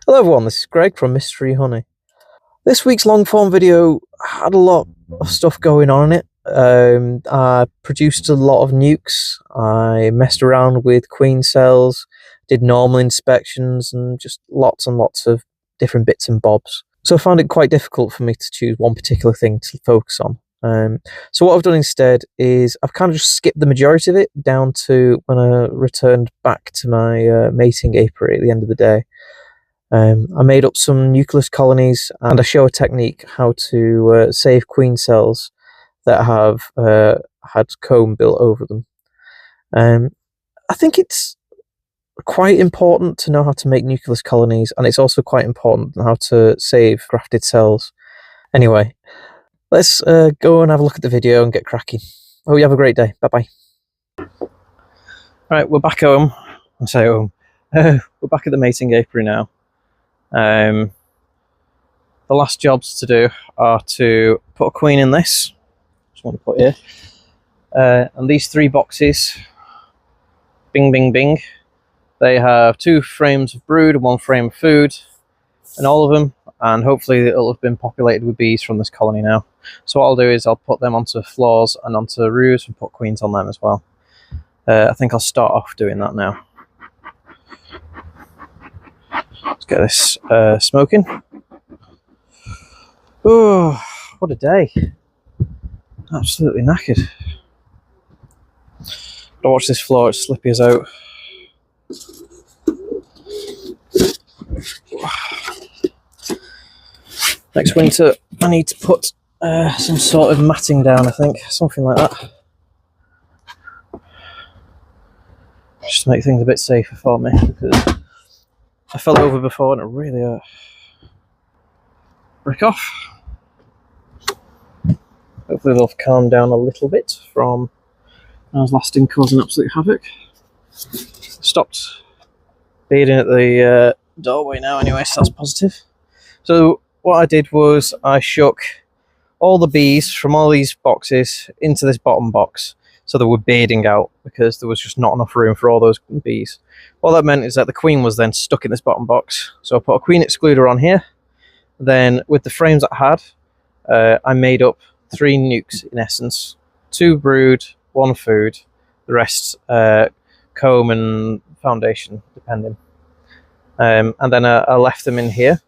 Hello everyone, this is Greg from Mystery Honey. This week's long form video had a lot of stuff going on in it. I produced a lot of nukes, I messed around with queen cells, did normal inspections, and just lots and lots of different bits and bobs. So I found it quite difficult for me to choose one particular thing to focus on. So what I've done instead is I've kind of just skipped the majority of it down to when I returned back to my mating apiary at the end of the day. I made up some nucleus colonies, and I show a technique how to save queen cells that have had comb built over them. I think it's quite important to know how to make nucleus colonies, and it's also quite important how to save grafted cells. Anyway, let's go and have a look at the video and get cracking. Hope you have a great day. Bye-bye. Right, we're back home. I say home. We're back at the mating apiary now. The last jobs to do are to put a queen in this. Just want to put here. And these three boxes, bing, bing, bing. They have 2 frames of brood and 1 frame of food, and all of them. And hopefully it'll have been populated with bees from this colony now. So what I'll do is I'll put them onto floors and onto roofs and put queens on them as well. I think I'll start off doing that now. Let's get this smoking. Oh, what a day. Absolutely knackered. Don't watch this floor, it's slippy as out. Next winter I need to put some sort of matting down, I think. Something like that. Just to make things a bit safer for me, because I fell over before and it really hurt. Break off. Hopefully they'll calm down a little bit from when I was last in causing absolute havoc. Stopped beating at the doorway now anyway, so that's positive. So what I did was I shook all the bees from all these boxes into this bottom box, so they were bearding out because there was just not enough room for all those bees. What that meant is that the queen was then stuck in this bottom box. So I put a queen excluder on here. Then with the frames I had, I made up 3 nukes in essence. 2 brood, 1 food, the rest comb and foundation, depending. And then I left them in here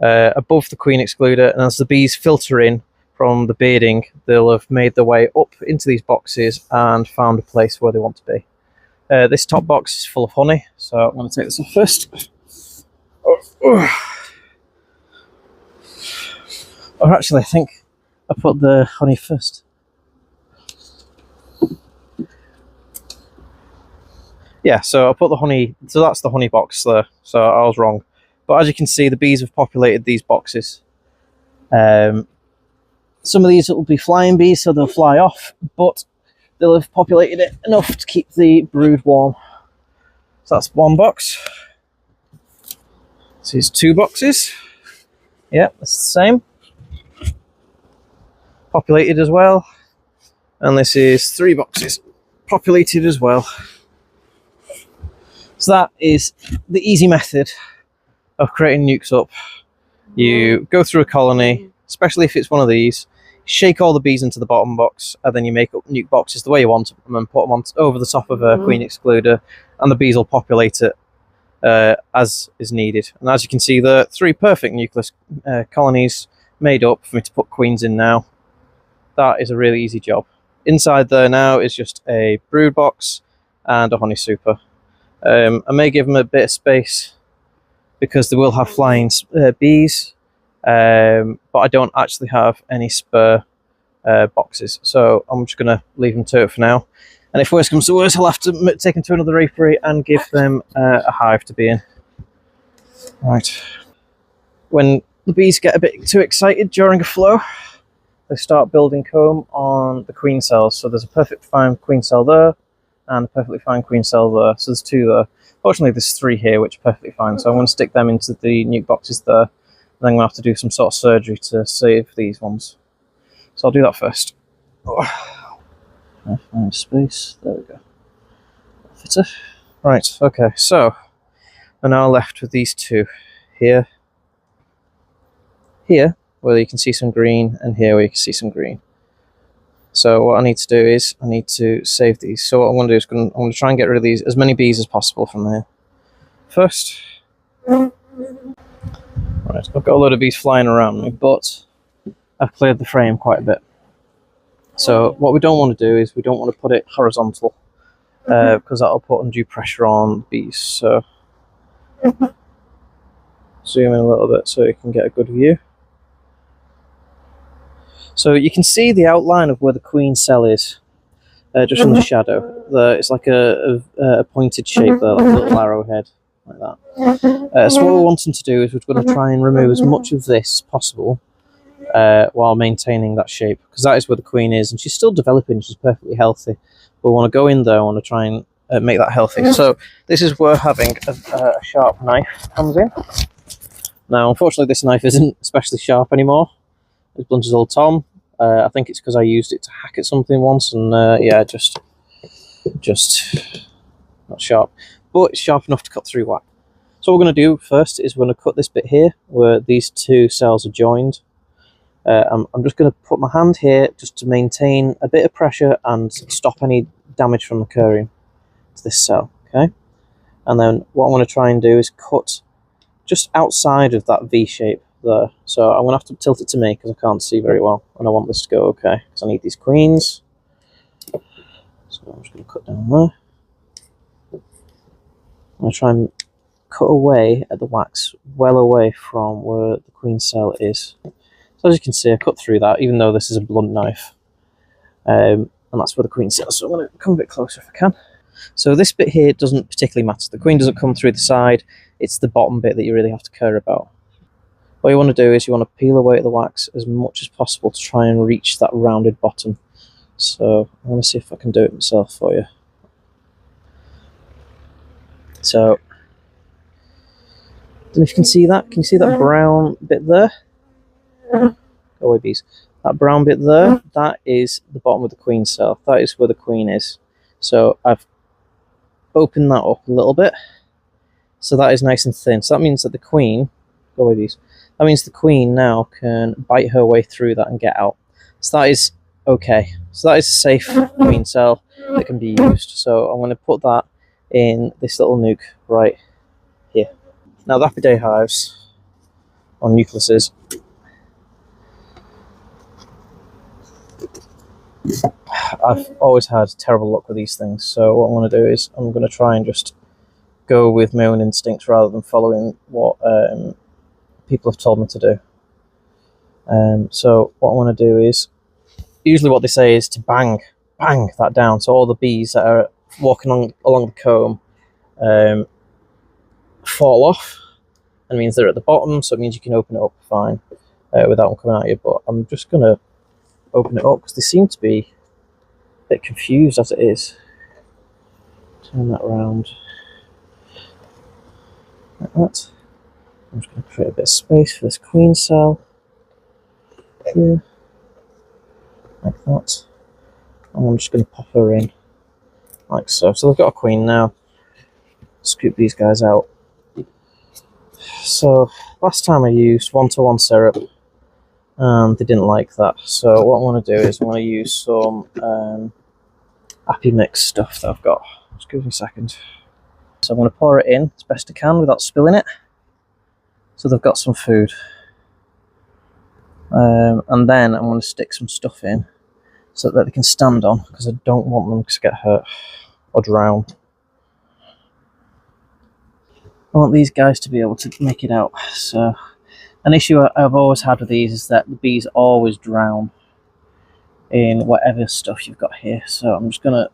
above the queen excluder, and as the bees filter in from the bearding, they'll have made their way up into these boxes and found a place where they want to be. This top box is full of honey, so I'm going to take this off first. Or actually, I think I put the honey first. Yeah, so I put the honey, so that's the honey box there, so I was wrong. But as you can see, the bees have populated these boxes. Some of these will be flying bees, so they'll fly off, but they'll have populated it enough to keep the brood warm. So that's 1 box. This is 2 boxes. Yeah, it's the same. Populated as well. And this is 3 boxes. Populated as well. So that is the easy method of creating nukes up. You go through a colony, especially if it's one of these, shake all the bees into the bottom box, and then you make up nuke boxes the way you want them and put them on over the top of a queen excluder, and the bees will populate it as is needed. And as you can see, the 3 perfect nucleus colonies made up for me to put queens in now. That is a really easy job. Inside there now is just a brood box and a honey super. I may give them a bit of space because they will have flying bees, but I don't actually have any spare boxes, so I'm just going to leave them to it for now. And if worse comes to worse, I'll have to take them to another apiary and give them a hive to be in. Right. When the bees get a bit too excited during a flow, they start building comb on the queen cells. So there's a perfect fine queen cell there, and a perfectly fine queen cell there. So there's 2 there. Fortunately, there's 3 here, which are perfectly fine. So I'm going to stick them into the nuke boxes there. And then I'm going to have to do some sort of surgery to save these ones. So I'll do that first. Oh. I find space. There we go. Fitter. Right, okay, so I'm now left with these two here, where you can see some green, and here where you can see some green. So what I need to do is I need to save these. So what I'm going to do is I'm going to try and get rid of these, as many bees as possible from here. First, right, I've got a load of bees flying around me, but I've cleared the frame quite a bit. So what we don't want to do is we don't want to put it horizontal, because that'll put undue pressure on bees. So zoom in a little bit so you can get a good view. So you can see the outline of where the queen cell is, just from the shadow. It's like a pointed shape there, like a little arrowhead, like that. So what we're wanting to do is we're going to try and remove as much of this as possible, while maintaining that shape, because that is where the queen is, and she's still developing, she's perfectly healthy. But we want to go in there, I want to try and make that healthy. So this is where having a sharp knife comes in. Now, unfortunately, this knife isn't especially sharp anymore. As blunt as old Tom. I think it's because I used it to hack at something once, and yeah, just not sharp, but it's sharp enough to cut through wax. So what we're going to do first is we're going to cut this bit here where these two cells are joined. I'm just going to put my hand here just to maintain a bit of pressure and stop any damage from occurring to this cell. Okay, and then what I'm going to try and do is cut just outside of that V shape there. So I'm going to have to tilt it to me because I can't see very well, and I want this to go okay because I need these queens. So I'm just going to cut down there. I'm going to try and cut away at the wax, well away from where the queen cell is. So as you can see, I cut through that, even though this is a blunt knife, and that's where the queen cell is. So I'm going to come a bit closer if I can. So this bit here doesn't particularly matter. The queen doesn't come through the side. It's the bottom bit that you really have to care about. What you want to do is you want to peel away at the wax as much as possible to try and reach that rounded bottom. So I'm going to see if I can do it myself for you. So, I don't know if you can see that. Can you see that brown bit there? Go away, bees. That brown bit there, that is the bottom of the queen cell. That is where the queen is. So I've opened that up a little bit. So that is nice and thin. So that means that the queen, go away, bees. That means the queen now can bite her way through that and get out. So that is okay. So that is a safe queen cell that can be used. So I'm going to put that in this little nuke right here. Now the Apidae hives on nucleuses, I've always had terrible luck with these things. So what I'm going to do is I'm going to try and just go with my own instincts rather than following what people have told me to do. So what I want to do is, usually what they say is to bang that down, so all the bees that are walking along the comb fall off, and means they're at the bottom, so it means you can open it up fine without them coming at you. But I'm just going to open it up because they seem to be a bit confused as it is. Turn that around like that. I'm just going to create a bit of space for this queen cell here, like that. And I'm just going to pop her in, like so. So they've got a queen now. Scoop these guys out. So last time I used 1-to-1 syrup, and they didn't like that. So what I want to do is I want to use some Appy Mix stuff that I've got. Just give me a second. So I'm going to pour it in as best I can without spilling it, so they've got some food. And then I'm going to stick some stuff in so that they can stand on, because I don't want them to get hurt or drown. I want these guys to be able to make it out. So an issue I've always had with these is that the bees always drown in whatever stuff you've got here. So I'm just going to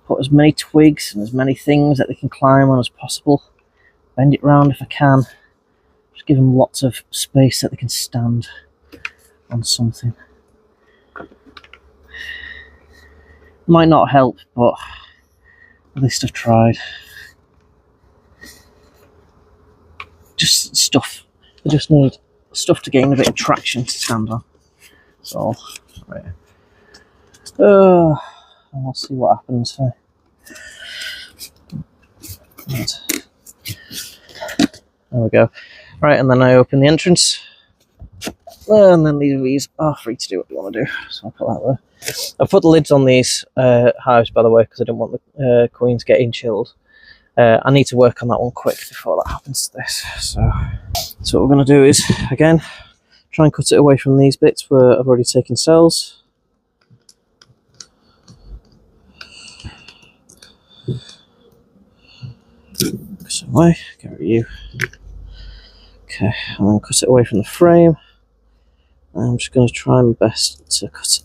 put as many twigs and as many things that they can climb on as possible. Bend it round if I can. Just give them lots of space that they can stand on something. Might not help, but at least I've tried. Just stuff. I just need stuff to gain a bit of traction to stand on. So, right. And we'll see what happens here. Right. There we go. Right, and then I open the entrance. And then these bees are free to do what they want to do. So I'll put that there. I've put the lids on these hives, by the way, because I don't want the queens getting chilled. I need to work on that one quick before that happens to this. So what we're going to do is, again, try and cut it away from these bits where I've already taken cells. Cut it away, get rid of you. Okay, and then cut it away from the frame. I'm just going to try my best to cut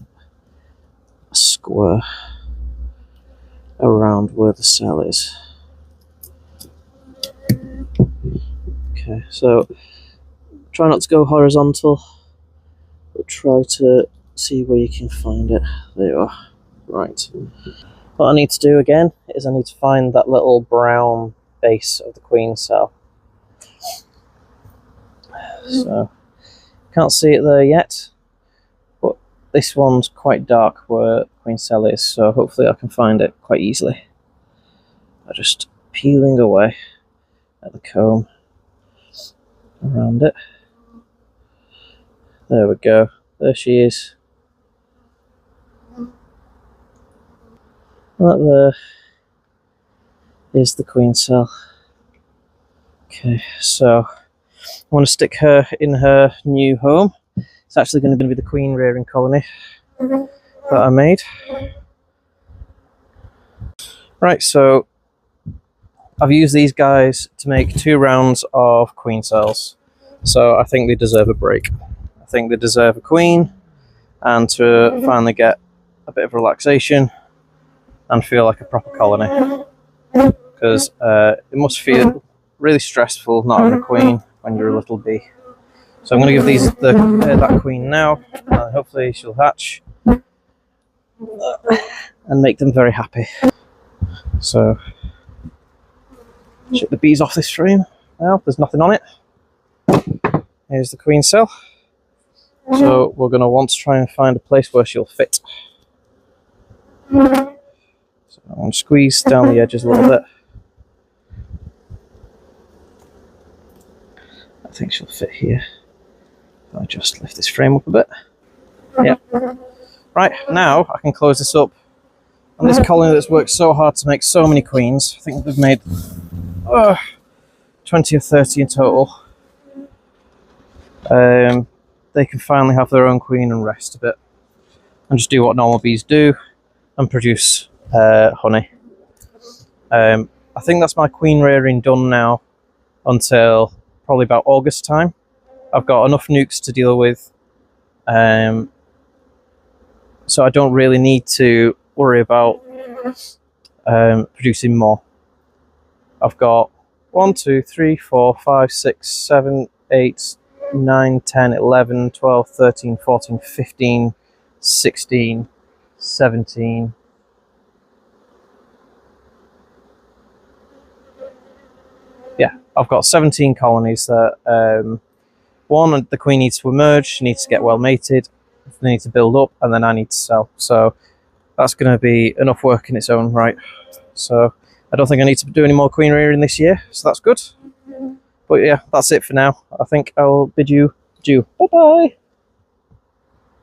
a square around where the cell is. Okay, so try not to go horizontal, but try to see where you can find it. There you are. Right. What I need to do again is I need to find that little brown base of the queen cell. So, can't see it there yet, but this one's quite dark where the queen cell is, so hopefully I can find it quite easily by just peeling away at the comb around it. There we go, there she is. That there is the queen cell. Okay, so I want to stick her in her new home. It's actually going to be the queen rearing colony that I made. Right, so I've used these guys to make 2 rounds of queen cells. So I think they deserve a break. I think they deserve a queen and to finally get a bit of relaxation and feel like a proper colony. Because it must feel really stressful not having a queen when you're a little bee. So I'm going to give these that queen now, and hopefully she'll hatch and make them very happy. So shake the bees off this frame now. There's nothing on it. Here's the queen cell. So we're going to want to try and find a place where she'll fit. So I'm going to squeeze down the edges a little bit. I think she'll fit here. If I just lift this frame up a bit. Yeah. Right, now I can close this up. And this colony that's worked so hard to make so many queens, I think they've made 20 or 30 in total. They can finally have their own queen and rest a bit. And just do what normal bees do and produce honey. I think that's my queen rearing done now until probably about August time. I've got enough nucs to deal with, so I don't really need to worry about producing more. I've got 1, 2, 3, 4, 5, 6, 7, 8, 9, 10, 11, 12, 13, 14, 15, 16, 17. Yeah, I've got 17 colonies that one, the queen needs to emerge, she needs to get well mated, they need to build up, and then I need to sell. So that's going to be enough work in its own right. So I don't think I need to do any more queen rearing this year, so that's good. But yeah, that's it for now. I think I'll bid you adieu. Bye-bye.